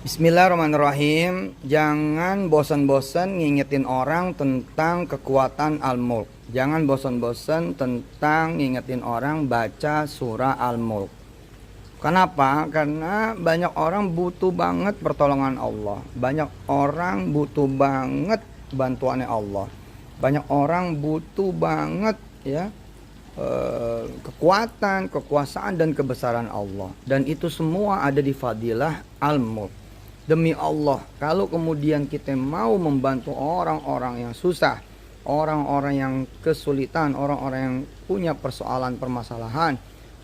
Bismillahirrahmanirrahim. Jangan bosan-bosan ngingetin orang tentang kekuatan Al-Mulk. Jangan bosan-bosan tentang ngingetin orang baca surah Al-Mulk. Kenapa? Karena banyak orang butuh banget pertolongan Allah. Banyak orang butuh banget bantuannya Allah. Banyak orang butuh banget kekuatan, kekuasaan dan kebesaran Allah. Dan itu semua ada di fadilah Al-Mulk. Demi Allah, kalau kemudian kita mau membantu orang-orang yang susah, orang-orang yang kesulitan, orang-orang yang punya persoalan permasalahan,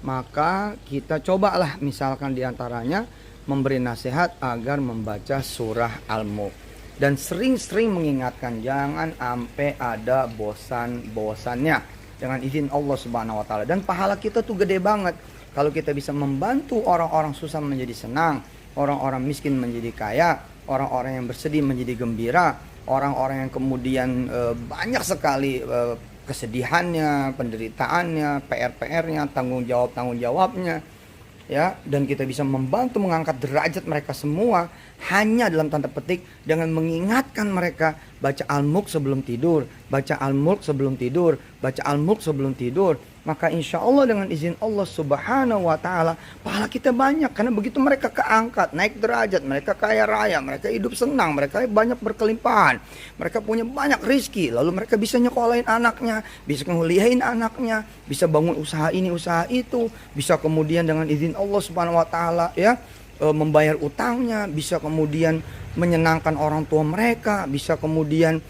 maka kita cobalah misalkan diantaranya memberi nasihat agar membaca surah Al-Mulk. Dan sering-sering mengingatkan jangan sampai ada bosan-bosannya dengan izin Allah Subhanahu wa taala. Dan pahala kita tuh gede banget kalau kita bisa membantu orang-orang susah menjadi senang, orang-orang miskin menjadi kaya, orang-orang yang bersedih menjadi gembira, orang-orang yang kemudian banyak sekali kesedihannya, penderitaannya, PR-nya, tanggung jawabnya, ya, dan kita bisa membantu mengangkat derajat mereka semua hanya dalam tanda petik dengan mengingatkan mereka baca Al-Mulk sebelum tidur, baca Al-Mulk sebelum tidur, baca Al-Mulk sebelum tidur. Maka insya Allah dengan izin Allah Subhanahu wa ta'ala pahala kita banyak. Karena begitu mereka keangkat, naik derajat, mereka kaya raya, mereka hidup senang, mereka banyak berkelimpahan, mereka punya banyak rizki, lalu mereka bisa nyekolahin anaknya, bisa nguliahin anaknya, bisa bangun usaha ini usaha itu, bisa kemudian dengan izin Allah Subhanahu wa ta'ala membayar utangnya, bisa kemudian menyenangkan orang tua mereka, bisa kemudian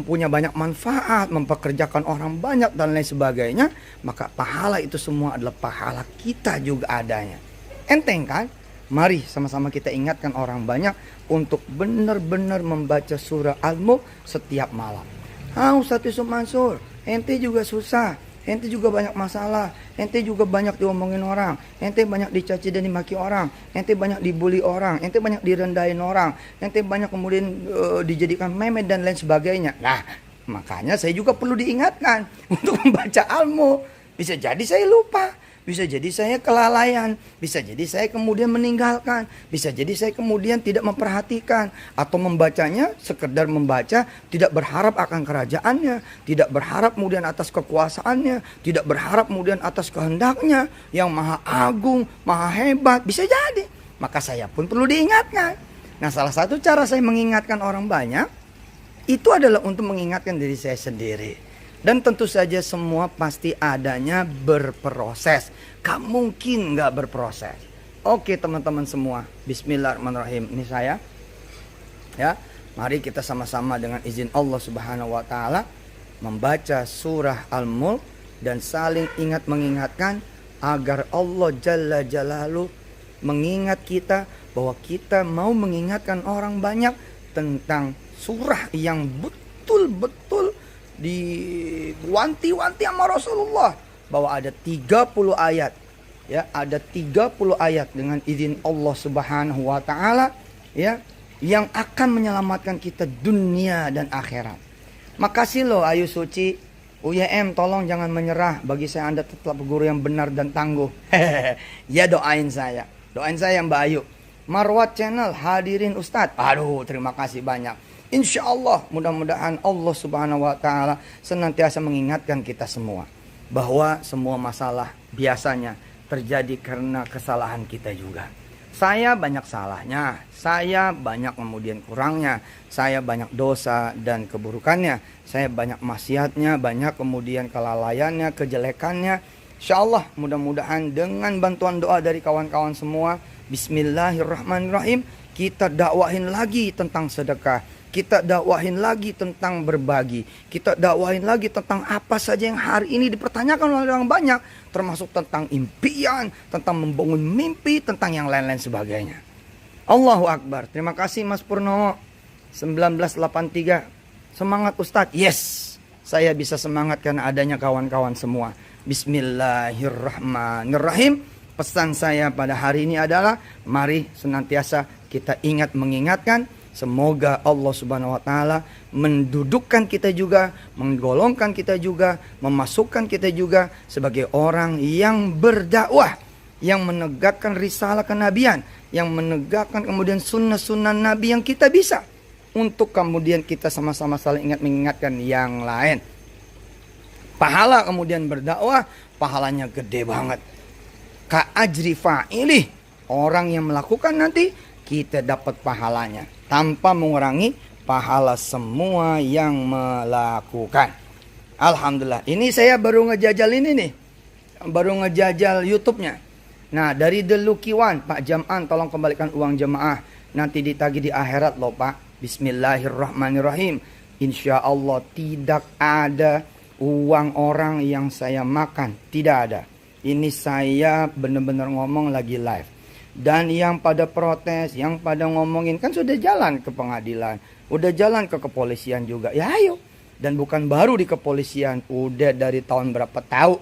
punya banyak manfaat, mempekerjakan orang banyak dan lain sebagainya. Maka pahala itu semua adalah pahala kita juga adanya. Enteng kan? Mari sama-sama kita ingatkan orang banyak untuk benar-benar membaca surah Al-Mulk setiap malam. Ustaz Yusuf Mansur, ente juga susah, ente juga banyak masalah, ente juga banyak diomongin orang, ente banyak dicaci dan dimaki orang, ente banyak dibully orang, ente banyak direndahin orang, ente banyak kemudian dijadikan meme dan lain sebagainya. Nah, makanya saya juga perlu diingatkan untuk membaca Al-Mulk. Bisa jadi saya lupa, bisa jadi saya kelalaian, bisa jadi saya kemudian meninggalkan, bisa jadi saya kemudian tidak memperhatikan, atau membacanya sekedar membaca, tidak berharap akan kerajaannya, tidak berharap kemudian atas kekuasaannya, tidak berharap kemudian atas kehendaknya yang maha agung, maha hebat. Bisa jadi. Maka saya pun perlu diingatkan. Nah, salah satu cara saya mengingatkan orang banyak itu adalah untuk mengingatkan diri saya sendiri. Dan tentu saja semua pasti adanya berproses. Gak mungkin gak berproses. Oke teman-teman semua, bismillahirrahmanirrahim. Ini saya, ya, mari kita sama-sama dengan izin Allah Subhanahu wa ta'ala membaca surah Al-Mulk dan saling ingat mengingatkan agar Allah Jalla Jalaluh mengingat kita bahwa kita mau mengingatkan orang banyak tentang surah yang betul-betul diwanti-wanti sama Rasulullah bahwa ada 30 ayat, ya, ada 30 ayat dengan izin Allah Subhanahu wa taala, ya, yang akan menyelamatkan kita dunia dan akhirat. Makasih loh Ayu Suci, UYM tolong jangan menyerah, bagi saya Anda tetap guru yang benar dan tangguh. Ya, doain saya Mbak Ayu. Marwat Channel hadirin Ustadz, aduh terima kasih banyak. Insya Allah mudah-mudahan Allah Subhanahu wa ta'ala senantiasa mengingatkan kita semua bahwa semua masalah biasanya terjadi karena kesalahan kita juga. Saya banyak salahnya, saya banyak kemudian kurangnya, saya banyak dosa dan keburukannya, saya banyak maksiatnya, banyak kemudian kelalaiannya, kejelekannya. Insya Allah mudah-mudahan dengan bantuan doa dari kawan-kawan semua, bismillahirrahmanirrahim, kita dakwahin lagi tentang sedekah, kita dakwahin lagi tentang berbagi, kita dakwahin lagi tentang apa saja yang hari ini dipertanyakan oleh orang banyak, termasuk tentang impian, tentang membangun mimpi, tentang yang lain-lain sebagainya. Allahu Akbar. Terima kasih Mas Purnomo 1983. Semangat Ustadz. Yes, saya bisa semangat karena adanya kawan-kawan semua. Bismillahirrahmanirrahim. Pesan saya pada hari ini adalah mari senantiasa kita ingat mengingatkan. Semoga Allah Subhanahu wa ta'ala mendudukkan kita juga, menggolongkan kita juga, memasukkan kita juga sebagai orang yang berdakwah yang menegakkan risalah kenabian, yang menegakkan kemudian sunnah-sunnah Nabi yang kita bisa. Untuk kemudian kita sama-sama saling mengingatkan yang lain. Pahala kemudian berdakwah, pahalanya gede banget. Ka'ajri fa'ilih, orang yang melakukan nanti kita dapat pahalanya tanpa mengurangi pahala semua yang melakukan. Alhamdulillah. Ini saya baru ngejajal ini nih. Baru ngejajal YouTube-nya. Nah, dari The Lucky One, Pak Jam'an tolong kembalikan uang jemaah. Nanti ditagih di akhirat loh Pak. Bismillahirrahmanirrahim. Insya Allah tidak ada uang orang yang saya makan. Tidak ada. Ini saya benar-benar ngomong lagi live. Dan yang pada protes, yang pada ngomongin, kan sudah jalan ke pengadilan. Udah jalan ke kepolisian juga. Ya ayo. Dan bukan baru di kepolisian. Udah dari tahun berapa tahu.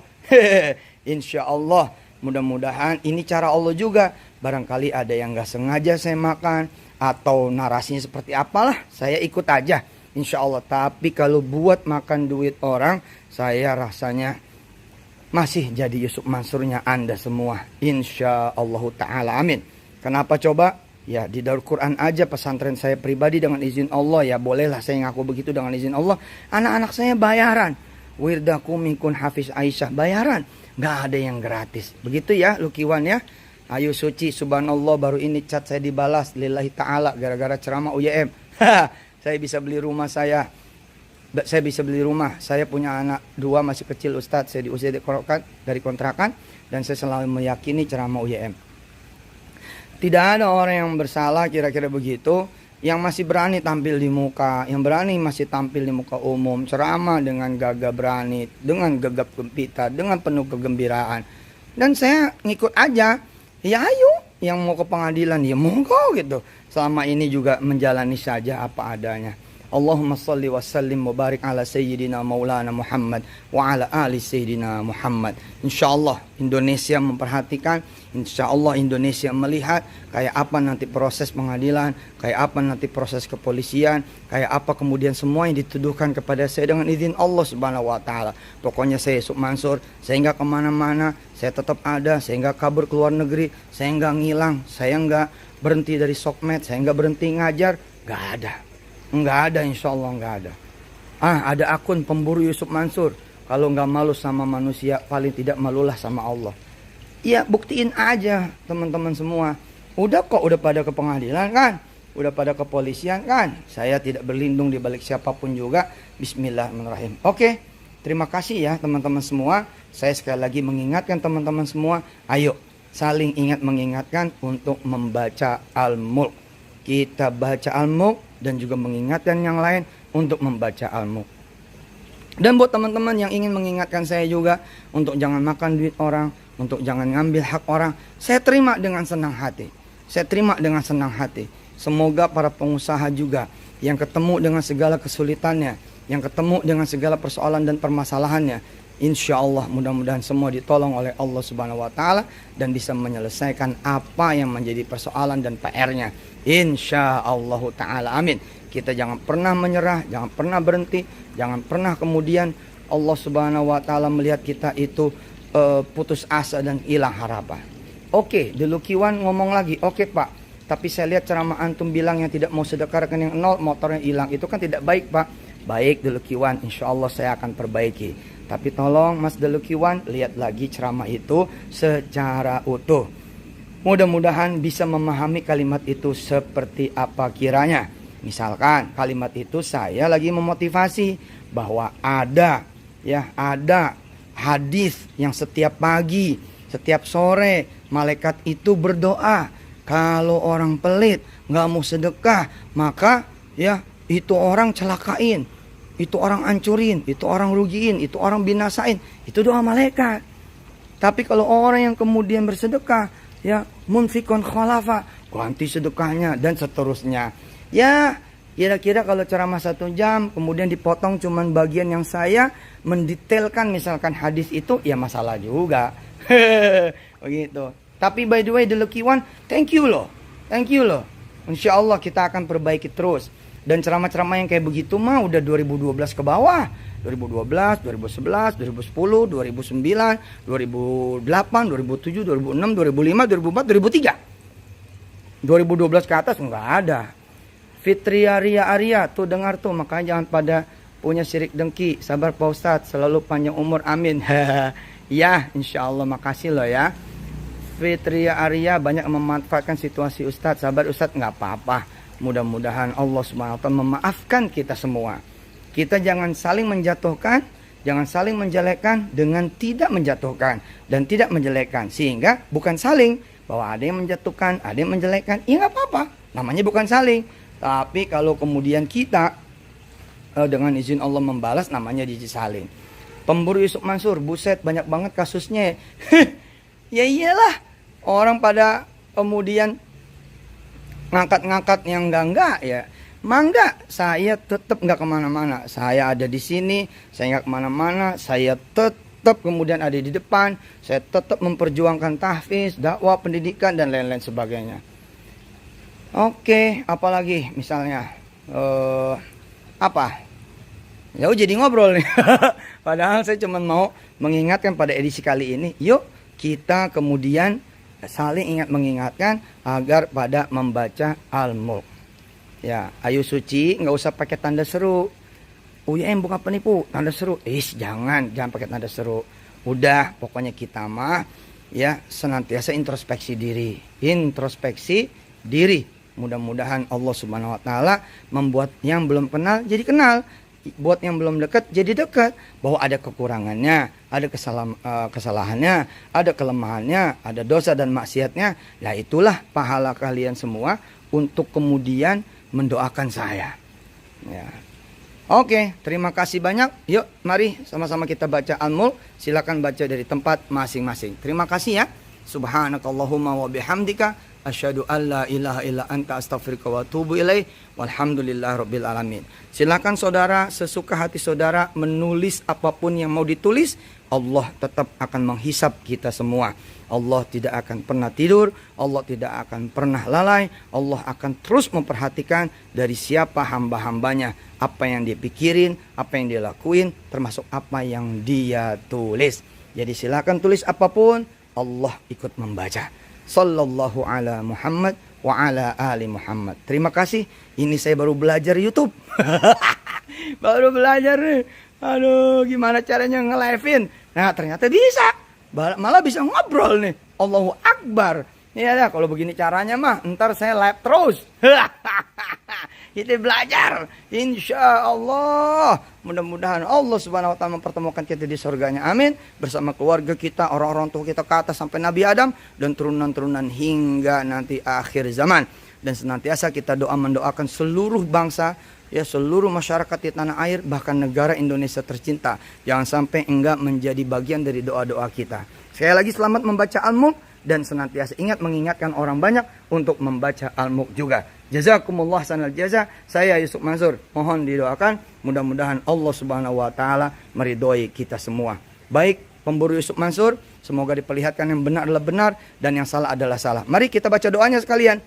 Insya Allah. Mudah-mudahan ini cara Allah juga. Barangkali ada yang gak sengaja saya makan. Atau narasinya seperti apalah, saya ikut aja insya Allah. Tapi kalau buat makan duit orang, saya rasanya masih jadi Yusuf Mansurnya Anda semua, insya Allah ta'ala, amin. Kenapa coba? Ya di Darul Quran aja pesantren saya pribadi dengan izin Allah, ya bolehlah saya ngaku begitu dengan izin Allah. Anak-anak saya bayaran, wirdaku minkun hafiz Aisyah bayaran, gak ada yang gratis. Begitu ya Lucky One ya. Ayo suci, subhanallah, baru ini chat saya dibalas lillahi ta'ala gara-gara ceramah UYM. Saya bisa beli rumah saya. Saya bisa beli rumah. Saya punya anak 2 masih kecil Ustadz. Saya diusir dari kontrakan. Dan saya selalu meyakini ceramah UYM. Tidak ada orang yang bersalah kira-kira begitu. Yang masih berani tampil di muka. Yang berani masih tampil di muka umum. Ceramah dengan gagah berani. Dengan gegap gempita. Dengan penuh kegembiraan. Dan saya ngikut aja. Ya ayo, yang mau ke pengadilan ya monggo gitu. Selama ini juga menjalani saja apa adanya. Allahumma salli wa sallim wa barik ala sayyidina maulana Muhammad wa ala ali sayyidina Muhammad. Insyaallah Indonesia memperhatikan, insyaallah Indonesia melihat kayak apa nanti proses pengadilan, kayak apa nanti proses kepolisian, kayak apa kemudian semua yang dituduhkan kepada saya dengan izin Allah Subhanahu wa taala. Pokoknya saya Yusuf Mansur, saya enggak kemana-mana, saya tetap ada, saya enggak kabur ke luar negeri, saya enggak ngilang, saya enggak berhenti dari sokmed, saya enggak berhenti ngajar, enggak ada. Enggak ada, insya Allah enggak ada. Ada akun pemburu Yusuf Mansur. Kalau enggak malu sama manusia, paling tidak malulah sama Allah. Ya buktiin aja teman-teman semua. Udah kok, udah pada ke pengadilan kan, udah pada kepolisian kan. Saya tidak berlindung di balik siapapun juga. Bismillahirrahmanirrahim. Oke, terima kasih ya teman-teman semua. Saya sekali lagi mengingatkan teman-teman semua, ayo saling ingat mengingatkan untuk membaca Al-Mulk. Kita baca Al-Mulk dan juga mengingatkan yang lain untuk membaca Al-Mulk. Dan buat teman-teman yang ingin mengingatkan saya juga untuk jangan makan duit orang, untuk jangan ngambil hak orang, saya terima dengan senang hati. Saya terima dengan senang hati. Semoga para pengusaha juga yang ketemu dengan segala kesulitannya, yang ketemu dengan segala persoalan dan permasalahannya, insya Allah mudah-mudahan semua ditolong oleh Allah Subhanahu wa taala dan bisa menyelesaikan apa yang menjadi persoalan dan PR-nya. Insya Allah ta'ala, amin. Kita jangan pernah menyerah, jangan pernah berhenti, jangan pernah kemudian Allah Subhanahu wa ta'ala melihat kita itu putus asa dan hilang harapan. Oke, The Lucky One ngomong lagi, oke Pak, tapi saya lihat ceramah antum bilang yang tidak mau sedekah rekening 0 motornya hilang, itu kan tidak baik Pak. Baik The Lucky One, insya Allah saya akan perbaiki. Tapi tolong Mas The Lucky One, lihat lagi ceramah itu secara utuh. Mudah-mudahan bisa memahami kalimat itu seperti apa kiranya. Misalkan kalimat itu saya lagi memotivasi bahwa ada hadis yang setiap pagi, setiap sore malaikat itu berdoa. Kalau orang pelit nggak mau sedekah, maka ya itu orang celakain, itu orang hancurin, itu orang rugiin, itu orang binasain. Itu doa malaikat. Tapi kalau orang yang kemudian bersedekah, ya munfikun khalafa, ganti sedekahnya dan seterusnya. Ya kira-kira kalau ceramah 1 jam kemudian dipotong cuman bagian yang saya mendetailkan misalkan hadis itu, ya masalah juga. Begitu. Tapi by the way The Lucky One, thank you loh. Insya Allah kita akan perbaiki terus. Dan ceramah-ceramah yang kayak begitu mah udah 2012 ke bawah. 2012, 2011, 2010, 2009, 2008, 2007, 2006, 2005, 2004, 2003. 2012 ke atas enggak ada. Fitria Ria Arya tuh dengar tuh, makanya jangan pada punya syirik dengki. Sabar Pak Ustadz, selalu panjang umur, amin. Ya, insya Allah, makasih loh ya. Fitria Arya banyak memanfaatkan situasi Ustadz. Sabar Ustadz, nggak apa-apa. Mudah-mudahan Allah Subhanahu wa Ta'ala memaafkan kita semua. Kita jangan saling menjatuhkan, jangan saling menjelekkan dengan tidak menjatuhkan dan tidak menjelekkan. Sehingga bukan saling, bahwa ada yang menjatuhkan, ada yang menjelekkan. Ya nggak apa-apa, namanya bukan saling. Tapi kalau kemudian kita dengan izin Allah membalas, namanya saling. Pemburu Yusuf Mansur, buset banyak banget kasusnya. Ya iyalah, orang pada kemudian ngangkat-ngangkat yang enggak ya. Mangga, saya tetap nggak kemana-mana. Saya ada di sini, saya nggak kemana-mana. Saya tetap kemudian ada di depan. Saya tetap memperjuangkan tahfiz, dakwah, pendidikan dan lain-lain sebagainya. Oke, apalagi misalnya apa? Ya jadi ngobrol nih. Padahal saya cuma mau mengingatkan pada edisi kali ini. Yuk kita kemudian saling ingat mengingatkan agar pada membaca Al-Mulk. Ya, ayo suci, nggak usah pakai tanda seru. UIM bukan penipu, tanda seru. Jangan pakai tanda seru. Udah, pokoknya kita mah ya senantiasa introspeksi diri. Mudah-mudahan Allah Subhanahu wa Ta'ala membuat yang belum kenal jadi kenal, buat yang belum dekat jadi dekat. Bahwa ada kekurangannya, ada kesalahannya, ada kelemahannya, ada dosa dan maksiatnya. Nah itulah pahala kalian semua untuk kemudian mendoakan saya. Ya. Oke, terima kasih banyak. Yuk, mari sama-sama kita baca Al-Mulk. Silakan baca dari tempat masing-masing. Terima kasih ya. Subhanakallahumma wa bihamdika asyhadu an la ilaha illa anta astaghfiruka wa atubu ilaih. Walhamdulillahirabbil alamin. Silakan saudara, sesuka hati saudara menulis apapun yang mau ditulis. Allah tetap akan menghisap kita semua. Allah tidak akan pernah tidur, Allah tidak akan pernah lalai. Allah akan terus memperhatikan dari siapa hamba-hambanya, apa yang dia pikirin, apa yang dia lakuin, termasuk apa yang dia tulis. Jadi silakan tulis apapun, Allah ikut membaca. Sallallahu ala Muhammad wa ala ali Muhammad. Terima kasih. Ini saya baru belajar YouTube. Baru belajar nih. Aduh, gimana caranya nge-live-in? Nah, ternyata bisa. Malah bisa ngobrol nih. Allahu Akbar. Ya dah, kalau begini caranya mah ntar saya live terus. Kita belajar. Insya Allah. Mudah-mudahan Allah Subhanahu wa Ta'ala mempertemukan kita di surganya. Amin. Bersama keluarga kita, orang-orang tua kita ke atas sampai Nabi Adam dan turunan-turunan hingga nanti akhir zaman. Dan senantiasa kita mendoakan seluruh bangsa, ya seluruh masyarakat di tanah air, bahkan negara Indonesia tercinta. Jangan sampai enggak menjadi bagian dari doa-doa kita. Sekali lagi selamat membaca Al-Mulk dan senantiasa ingat mengingatkan orang banyak untuk membaca Al-Mulk juga. Jazakumullah sanal jaza. Saya Yusuf Mansur, mohon didoakan mudah-mudahan Allah Subhanahu wa Ta'ala meridhoi kita semua. Baik pemburu Yusuf Mansur, semoga diperlihatkan yang benar adalah benar dan yang salah adalah salah. Mari kita baca doanya sekalian.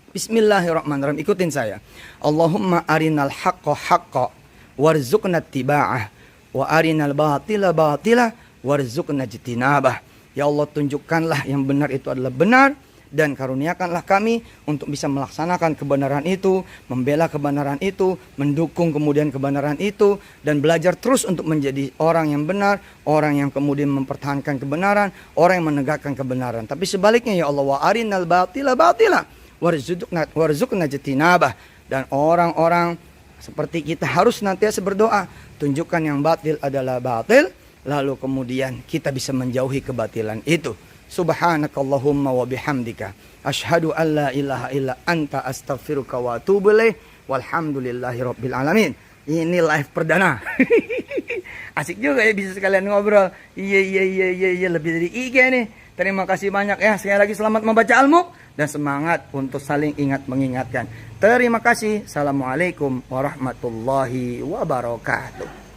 Bismillahirrahmanirrahim. Ikutin saya. Allahumma arinal haqqa haqqa warzuqna tiba'ah wa arinal batila batila warzuqna jitinabah. Ya Allah, tunjukkanlah yang benar itu adalah benar dan karuniakanlah kami untuk bisa melaksanakan kebenaran itu, membela kebenaran itu, mendukung kemudian kebenaran itu, dan belajar terus untuk menjadi orang yang benar, orang yang kemudian mempertahankan kebenaran, orang yang menegakkan kebenaran. Tapi sebaliknya ya Allah, wa arinal batila batila warzuqna jitinabah. Dan orang-orang seperti kita harus senantiasa berdoa, tunjukkan yang batil adalah batil, lalu kemudian kita bisa menjauhi kebatilan itu. Subhanakallahumma wa bihamdika asyhadu an la ilaha illa anta astaghfiruka wa atubu ilaih. Walhamdulillahirabbil alamin. Ini live perdana. Asik juga ya bisa sekalian ngobrol. Iya lebih dari IG nih. Terima kasih banyak ya. Sekali lagi selamat membaca Al-Mulk dan semangat untuk saling ingat mengingatkan. Terima kasih. Assalamualaikum warahmatullahi wabarakatuh.